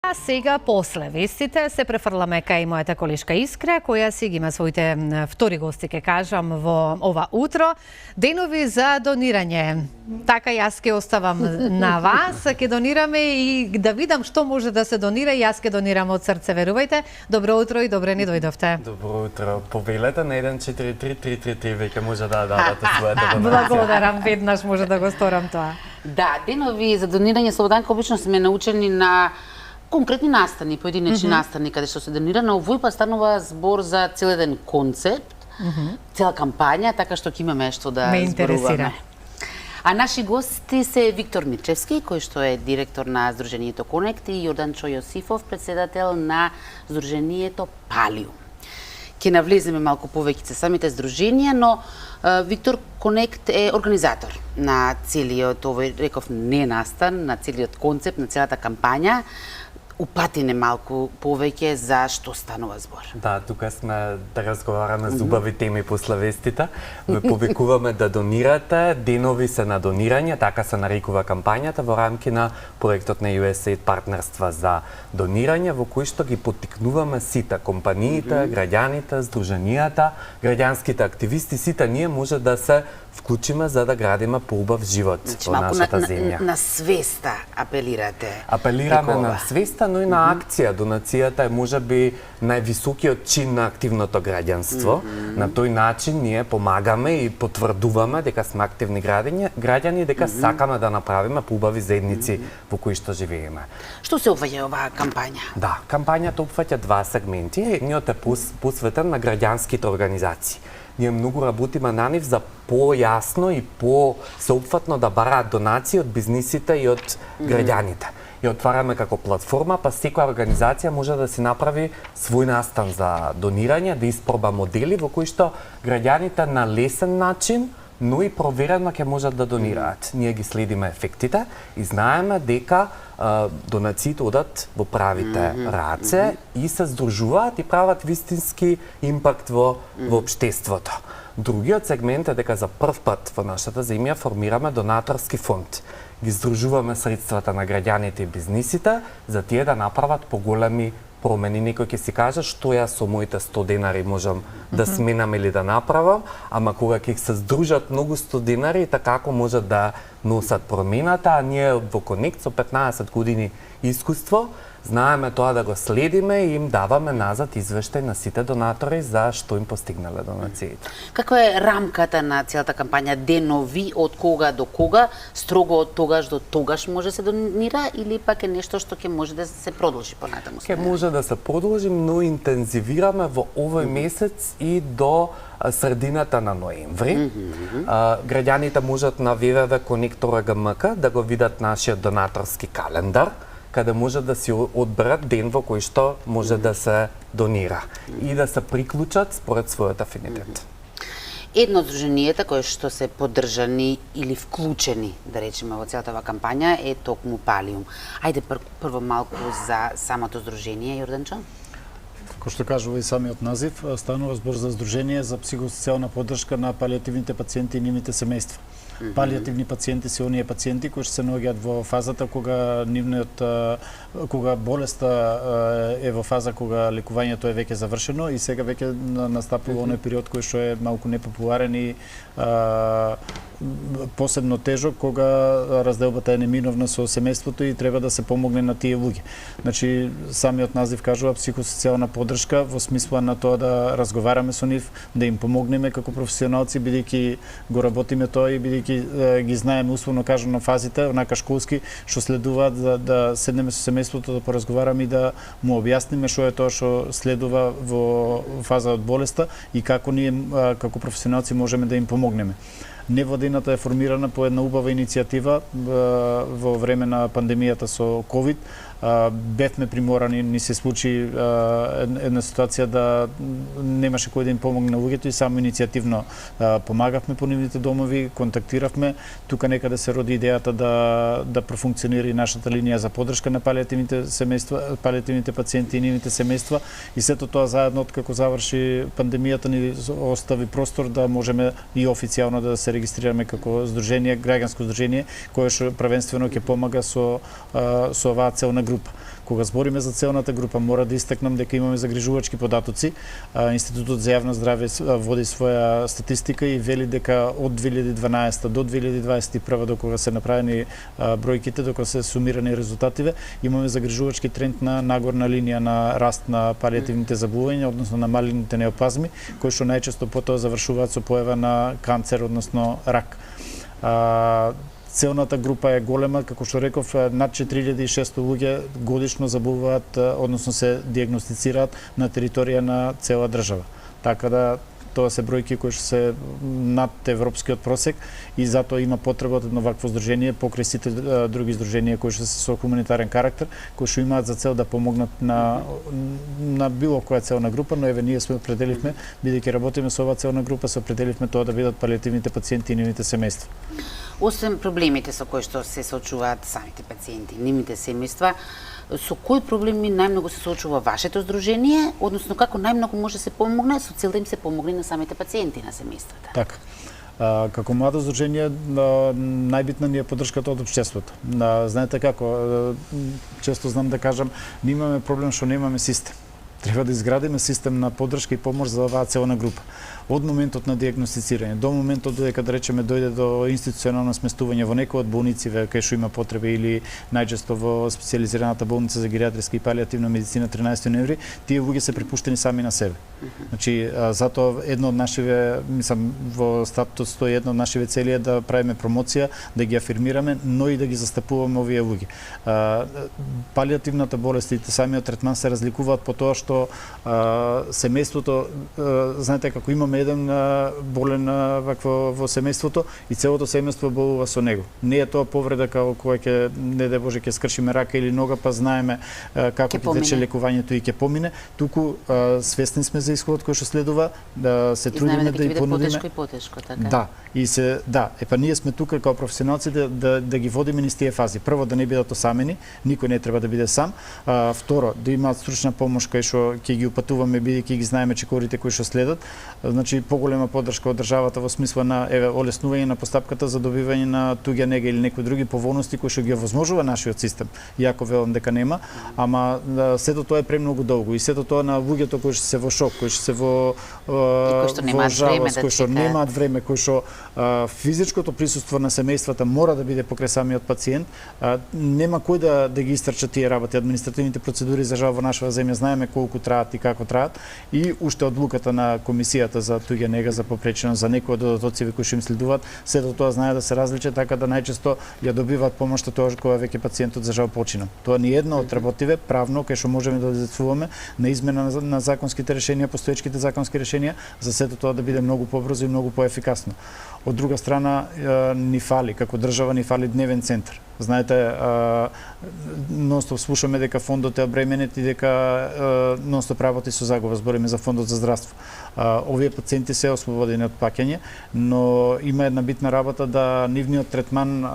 А сега, после вестите, се префрламе кај мојата колешка Искра, која си ги има своите втори гости, ке кажам, во ова утро. Денови за донирање. Така јас ке оставам на вас, ке донираме и да видам што може да се донира и јас ке донирам од срце, верувајте. Добро утро и добре ни дојдовте. Добро утро. Повелете на 143333 веќе може да дадете својата донација. Благодарам, веднаш може да го сторам тоа. Да, денови за донирање Слободанка обично сме научени на конкретни настани, поединечни настани каде што се донира, но овој па станува збор за цел еден концепт, цела кампања, така што ќе имаме што да зборуваме. А наши гости се Виктор Мирчевски, кој што е директор на Сдруженијето Конект, и Јорданчо Јосифов, председател на Сдруженијето Палиум. Ќе навлеземе малку повеќе се самите здруженија, но Виктор Конект е организатор на целиот овој, реков, не настан, на целиот концепт, на целата кампања. Упатине малку повеќе за што станува збор. Да, тука сме да разговараме за убави теми после вестите. Ве повикуваме да донирате, денови се на донирање, така се нарекува кампањата во рамки на проектот на USAID партнерства за донирање, во кој што ги поттикнуваме сите, компаниите, граѓаните, здруженијата, граѓанските активисти, сите ние може да се вклучиме за да градиме поубав живот во нашата земја. На свеста апелирате. Апелираме на свеста, но и на акција. Донацијата е можеби највисокиот чин на активното граѓанство. На тој начин ние помагаме и потврдуваме дека сме активни граѓани, дека сакаме да направиме поубави заедници во кои што живееме. Што се опфаќа оваа кампања? Да, кампањата опфаќа два сегменти. Едниот е посветен на граѓанските организации. Ние многу работиме на нив за појасно и по-сеопфатно да бараат донации од бизнисите и од граѓаните. И отвараме како платформа, па секоја организација може да си направи свој настан за донирање, да испроба модели во кои што граѓаните на лесен начин, но и проверено ќе можат да донираат. Ние ги следиме ефектите и знаеме дека донациите одат во правите раце и се здружуваат и прават вистински импакт во општеството. Другиот сегмент е дека за прв пат во нашата земја формираме донаторски фонд. Ги здружуваме средствата на граѓаните и бизнисите за тие да направат поголеми промени. Некој ќе си каже што јас со моите 100 денари можам да сменам или да направам, ама кога ќе се здружат многу 100 денари, така како можат да носат промената, а ние во Конект со 15 години искуство знаеме тоа да го следиме и им даваме назад извештај на сите донатори за што им постигнале донациите. Каква е рамката на целата кампања? Денови од кога до кога? Строго од тогаш до тогаш може се донира или пак е нешто што ќе може да се продолжи понатаму? Ќе може да се продолжи, но интензивираме во овој месец и до средината на ноември. Граѓаните можат на www.connect.org да го видат нашиот донаторски календар, каде може да си одберат ден во кој што може да се донира и да се приклучат според својот афинитет. Едно од здруженијата кои што се поддржани или вклучени, да речеме, во целата оваа кампања е токму Палиум. Ајде прво малку за самото здружение, Јорданчо. Кој што кажува и самиот назив, станува збор за здружение за психосоцијална поддршка на палијативните пациенти и нивните семејства. Палијативни пациенти се оние пациенти кои се наоѓаат во фазата кога болеста е во фаза кога лекувањето е веќе завршено и сега веќе настапува оној период кој што е малку непопуларен и посебно тежок кога разделбата е неминовна со семејството и треба да се помогне на тие луѓе. Значи самиот назив кажува психосоцијална поддршка во смисла на тоа да разговараме со нив, да им помогнеме како професионалци бидејќи го работиме тоа и бидејќи ги знаеме условно кажано фазите, онака школски, што следуваат да седнеме со семејството, да поразговараме и да му објасниме што е тоа што следува во фаза од болеста и како ние како професионалци можеме да им помогнеме. Невладината е формирана по една убава иницијатива во време на пандемијата со COVID. Бевме приморани, ни се случи една ситуација да немаше кој да им помогне на луѓето и само иницијативно помагавме по нивните домови, контактиравме. Тука некаде се роди идејата да профункционира и нашата линија за поддршка на палијативните семејства, палијативните пациенти и нивните семејства и сето тоа заедно откако заврши пандемијата ни остави простор да можеме и официјално да се регистрираме како здружение, граѓанско здружение, кое што првенствено ќе помага со оваа целна група. Кога збориме за целната група, мора да истакнам дека имаме загрижувачки податоци. Институтот за јавно здравје води своја статистика и вели дека од 2012 до 2021 докога се направени бројките, докога се сумирани резултативе, имаме загрижувачки тренд на нагорна линија на раст на палиативните заболувања, односно на малигните неоплазми, кои што најчесто потоа завршуваат со појава на канцер, односно рак. Целната група е голема, како што реков, над 4600 луѓе годишно заболуваат, односно се диагностицираат на територија на цела држава. Така да тоа се бројки кои што се над европскиот просек и затоа има потреба од едно вакво здружение покрај сите други здруженија кои што се со хуманитарен карактер, кои што имаат за цел да помогнат на било која целна група, но еве ние сме определивме, бидејќи работиме со оваа целна група, се определивме тоа да бидат палиативните пациенти и нивните семејства. Освен проблемите со кои што се соочуваат самите пациенти, нивните семејства, со кои проблеми најмногу се соочува вашето здружение, односно како најмногу може да се помогне со цел да им се помогне на самите пациенти на семејствата? Така. Како младо здружение, најбитна ни е поддршката од општеството. Знаете како, често знам да кажам, ние имаме проблем што немаме систем. Треба да изградиме систем на поддршка и помош за оваа целна група. Од моментот на диагностицирање до моментот додека да речеме дојде до институционално сместување во некој од болниците кај што има потреба или најчесто во специјализираната болница за геријатриска и палиативна медицина 13 ноември, тие луѓе се препуштени сами на себе. Значи, затоа едно од нашиве, мислам, во статутот стои едно од нашиве цели е да правиме промоција, да ги афирмираме, но и да ги застапуваме овие луѓе. Палиативната болест и самиот третман се разликуваат по тоа што семејството, знаете како имаме еден болен вакво во семејството и целото семејство болува со него. Не е тоа повреда како која ќе, не дај Боже, ќе скршиме рака или нога, па знаеме како ќе тече лекувањето и ќе помине, туку свесни сме за исходот кој што следува, да се трудиме да и понудиме. Потешко и потешко, така. Да, и се ние сме тука како професионалци да ги водиме низ тие фази. Прво да не бидат осамени, никој не треба да биде сам. Второ, да имаат стручна помош кај што ќе ги упатуваме бидејќи ги знаеме чекорите кои што следат. Значи поголема поддршка од државата во смисла на олеснување на постапката за добивање на туѓа нега или некои други поволности кои што ги овозможува нашиот систем. Јако велам дека нема, ама сето тоа е премногу долго и сето тоа на луѓето кои што се во шок, кои што се во жалост, кои што немаат време, кои што физичкото присуство на семејствата мора да биде покрај самиот пациент, нема кој да ги истрча тие работи. Административните процедури за жал во нашава земја знаеме колку траат и како траат и уште одлуката на комисијата за туѓа нега за попречено за некои од додатоците кои што им следуваат, сето тоа знае да се различи така да најчесто ја добиваат помошта тоа кога веќе пациентот за жал почина. Тоа ни едно од работиве правно кај што можеме да децуваме на измена на законските решенија, постоечките законски решенија, за сето тоа да биде многу побрзо и многу поефикасно. Од друга страна ни фали, како држава ни фали дневен центар. Знаете, нонстоп слушаме дека фондот е обременет и дека нонстоп работи со загуба, збориме за фондот за здравство. Овие пациенти се ослободени од паќање, но има една битна работа да нивниот третман,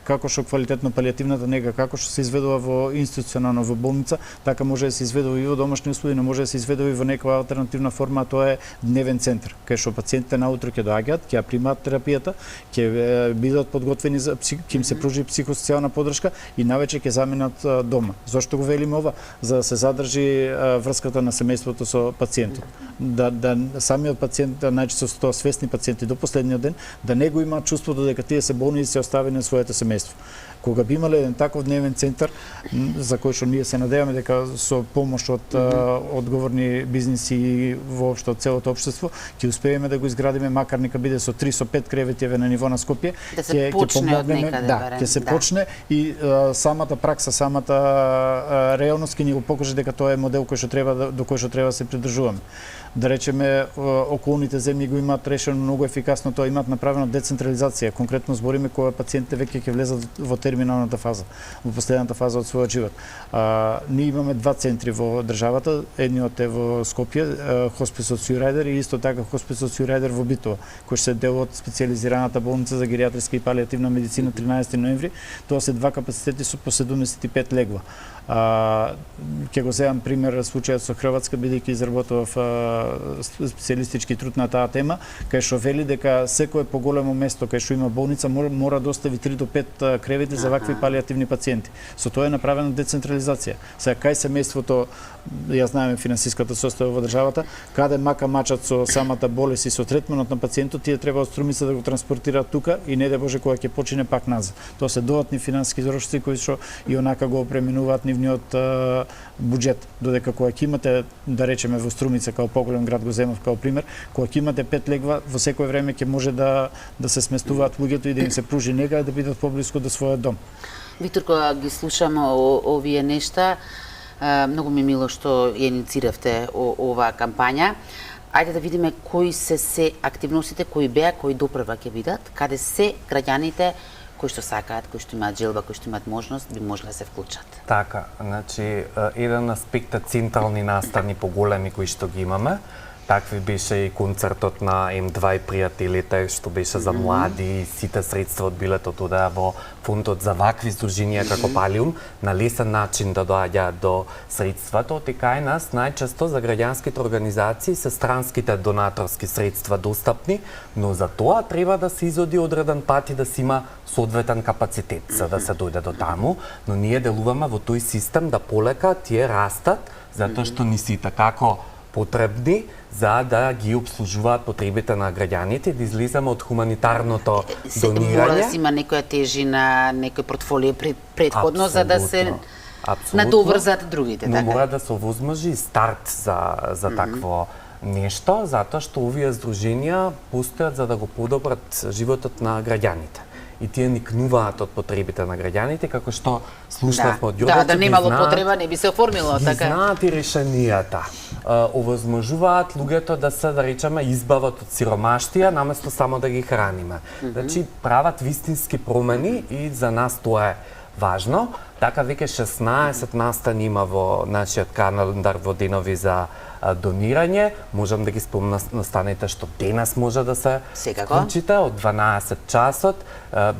како што квалитетно палиативната нега, како што се изведува во институционално во болница, така може да се изведува и во домашни услови, но може да се изведува и во некоја алтернативна форма, а тоа е дневен центар, кај што пациентите наутро ќе доаѓаат, ќе ја примаат терапијата, ќе бидат подготвени за ќе им се пружи психосоцијална поддршка и навече ќе заминат дома. Зошто го велиме ова? За да се задржи врската на семејството со пациентот. Да самиот пациент, најчесто со тоа свесни пациенти до последниот ден, да не го имаат чувството дека тие се болни и се оставени на своето семејство. Кога би имале еден таков дневен центар, за кој што ние се надеваме дека со помош од одговорни бизниси и воопшто од целото општество, ќе успееме да го изградиме, макар нека биде со 3 со 5 кревети на ниво на Скопје, да се почне од некаде, ќе се почне и самата пракса, самата реалност ќе ни го покаже дека тоа е модел кој што треба до кој што треба да се придржуваме. Да речеме, околните земји го имаат решено многу ефикасно, тоа имаат направено децентрализација. Конкретно збориме кога пациентите веќе ќе влезат во терминалната фаза, во последната фаза од својот живот. Ние имаме 2 центри во државата, едниот е во Скопје, хосписот Сјурајдер и исто така хосписот Сјурајдер во Битола, кој се дел од специјализираната болница за геријатриска и палиативна медицина 13 ноември. Тоа се 2 капацитети со по 75 легла. Ќе го земам пример случајот со Хрватска, бидејќи изработував специјалистички труд на таа тема, кај што вели дека секое поголемо место кај што има болница мора да остави 3 до 5 кревети за вакви палијативни пациенти. Со тоа е направена децентрализација. Сега кај семејството, ја знаеме финансиската состојба во државата, каде мака мачат со самата болест и со третманот на пациентот, тие треба од Струмица да го транспортираат тука и не де Боже кога ќе почине пак назад. Тоа се додатни финансиски изрошци кои што и онака го опременуваат нивниот буџет, додека кога ќе имате, да речеме во Струмица као поголем град го земав као пример, кога ќе имате 5 легва, во секое време ќе може да се сместуваат луѓето и да им се пружи нега да бидат поблиску до својот дом. Виктор, кога ги слушам овие нешта, многу ми мило што ја иницииравте оваа кампања. Ајде да видиме кои се активностите кои беа, кои допрва ќе бидат, каде се граѓаните кои што сакаат, кои што имаат желба, кои што имаат можност, би можеле да се вклучат. Така, значи, еден аспект е централни настани поголеми кои што ги имаме. Такви беше и концертот на М2 и пријателите, што беше за млади, сите средства од билетот одеа во фондот за вакви здруженија како Палиум, на лесен начин да доаѓаат до средствата. И кај нас најчесто за граѓанските организации се странските донаторски средства достапни, но за тоа треба да се изоди одреден пат и да се има соодветен капацитет за да се дојде до таму, но ние делуваме во тој систем да полека тие растат, затоа што ни сите како потребни за да ги обслужуваат потребите на граѓаните, да излеземе од хуманитарното донирање. Мора да се има некоја тежина, некој портфолио предходно за да се надоврзат другите, но така? мора да се овозможи старт за такво нешто, затоа што овие здруженија постојат за да го подобрат животот на граѓаните. И тие никнуваат од потребите на граѓаните, како што слушнавме од Јордаче. Да немало потреба, не би се оформило, така? Ги знаат и решенијата. Овозможуваат луѓето да се, да речеме, избават од сиромаштија, наместо само да ги храниме. Значи, прават вистински промени и за нас тоа е важно. Така веќе 16 настани има во нашиот календар во денови за донирање. Можам да ги спомнам настаните што денес може да се вклучите од 12 часот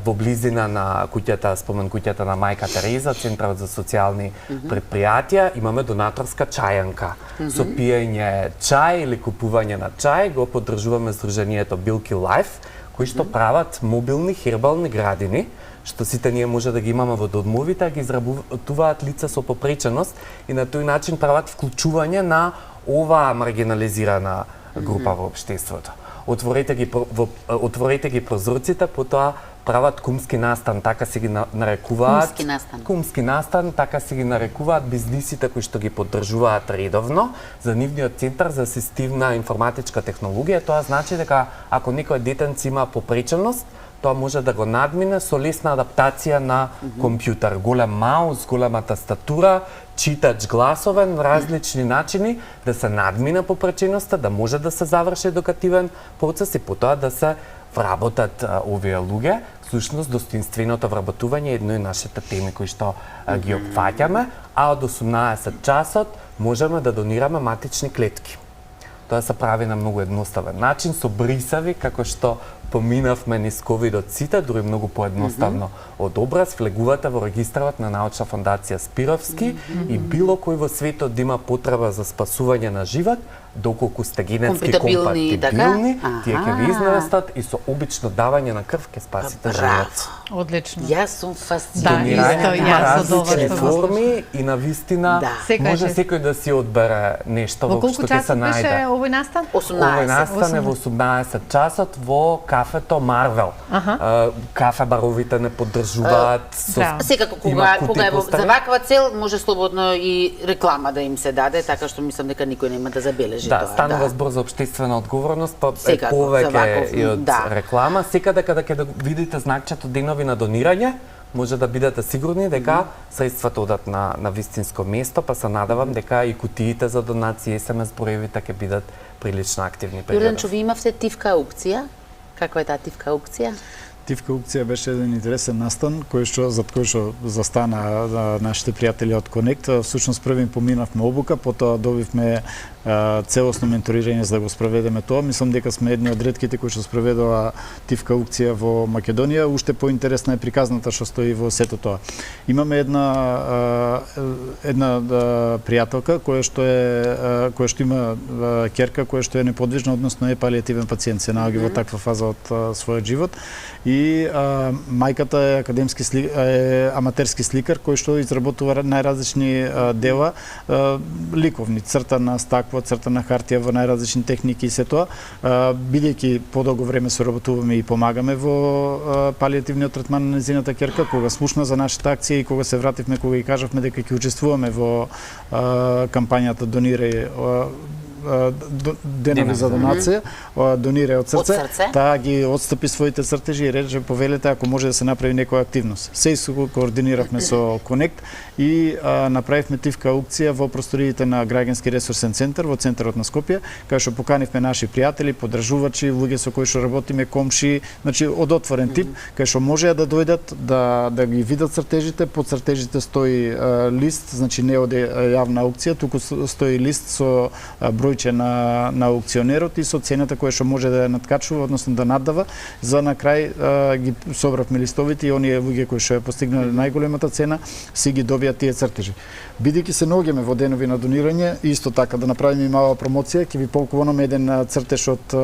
во близина на куќата, спомен куќата на Мајка Тереза, Центарот за социјални предпријатија, имаме донаторска чајанка. Со пиење чај или купување на чај го поддржуваме здруженијето Билки Лайф, кои што прават мобилни хербални градини, што сите ние може да ги имаме во домовите, а ги изработуваат лица со попреченост и на тој начин прават вклучување на оваа маргинализирана група во општеството. Отворете ги прозорците, потоа прават кумски настан, така се ги нарекуваат. Кумски настан, така се ги нарекуваат бизнисите кои што ги поддржуваат редовно за нивниот центар за асистивна информатичка технологија. Тоа значи дека ако некој детенце има попреченост, тоа може да го надмине со лесна адаптација на компјутер. Голем маус, голема тастатура, читач гласове на различни начини да се надмине попреченоста, да може да се заврши едукативен процес и потоа да се вработат овие луѓе. Всушност, достоинственото вработување е едно и нашите теми кои што ги опфаќаме, а од 18 часот можеме да донираме матични клетки. Тоа се прави на многу едноставен начин, со брисави, како што поминавме низ ковидот сите, дури многу поедноставно од образ, влегувате во регистарот на Научна фондација Спировски и било кој во светот да има потреба за спасување на живот, доколку сте генетски компатибилни, тие ќе ви изнесат и со обично давање на крв ќе спасите живот. Одлично. Јас сум фасцинирана. Да, исто јас од ова различни што форми и на вистина може секој да си одбере нешто во што ќе се најде. Беше овој настан? 18. Овој настан е во 18 часот во кафето Марвел. Кафе баровите не поддржуваат со секако кога е за ваква цел може слободно и реклама да им се даде, така што мислам дека никој нема да забележи тоа. Да, станува збор за општествена одговорност, па е повеќе и од реклама. Секаде каде ќе видите знакчето денови на донирање, може да бидете сигурни дека средствата одат на вистинско место, па се надевам дека и кутиите за донации, SMS броевите ќе бидат прилично активни. Јорданчо, ви имавте тивка аукција? Каква е таа тивка аукција? Тивка аукција беше еден интересен настан зад кој што застана нашите пријатели од Конект. Всушност први поминавме обука, потоа добивме целосно менторирање за да го спроведеме тоа. Мислам дека сме едни од ретките кои што спроведува тивка аукција во Македонија. Уште поинтересна е приказната што стои во сето тоа. Имаме една пријателка која што има ќерка која што е неподвижна, односно е палиативен пациент, се наоѓа во таква фаза од својот живот и мајката е аматерски сликар кој што изработува најразлични дела, ликовни, црта на стакло, црта на хартија во најразлични техники и се тоа. Бидејќи подолго време соработуваме и помагаме во палиативниот третман на незината ќерка, кога слушна за нашата акција и кога се вративме, кога и кажавме дека ќе учествуваме во кампањата Донирај денови за донација, донирај од срце, таа ги отстапи своите цртежи и рече повелете ако може да се направи некоја активност. Се координиравме со Конект и направивме тивка аукција во просториите на Граѓански ресурсен центар во центарот на Скопје, кај што поканивме наши пријатели, подржувачи, луѓе со кои што работиме, комши, значи од отворен тип, кај што можеа да дојдат да ги видат цртежите, под цртежите стои лист, значи не оде јавна аукција, туку стои лист со бројче на аукционерот и со цената која што може да ја надкачува, односно да наддава, за на крај ги собравме листовите и оние луѓе кои што ја постигнале најголемата цена си ги добија тие цртежи. Бидејќи се наоѓаме во денови на донирање, исто така да направиме и мала промоција, ќе ви полкуваме еден цртеж од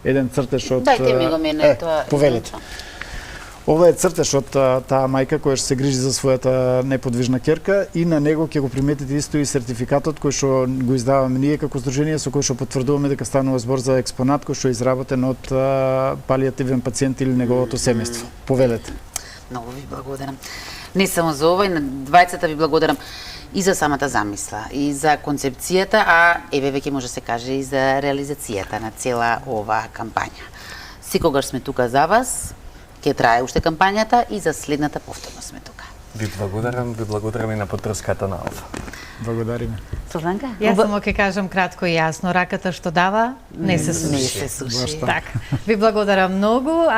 Дајте ми го мене тоа. Повелете. Ова е цртеж од таа мајка која што се грижи за својата неподвижна ќерка и на него ќе го приметите исто и сертификатот кој што го издаваме ние како здружение, со кој што потврдуваме дека станува збор за експонат кој што е изработен од палиативен пациент или неговото семејство. Повелете. Многу ви благодарам. Не само за ова, и на двајцата ви благодарам и за самата замисла, и за концепцијата, а еве веќе може се каже и за реализацијата на цела оваа кампања. Секогаш сме тука за вас, ќе трае уште кампањата и за следната повторно сме тука. Ви благодарам и на поддршката на ова. Благодариме. Сузанка? Јас само ќе кажам кратко и јасно, раката што дава не се суши. Не се суши. Така. Ви благодарам многу.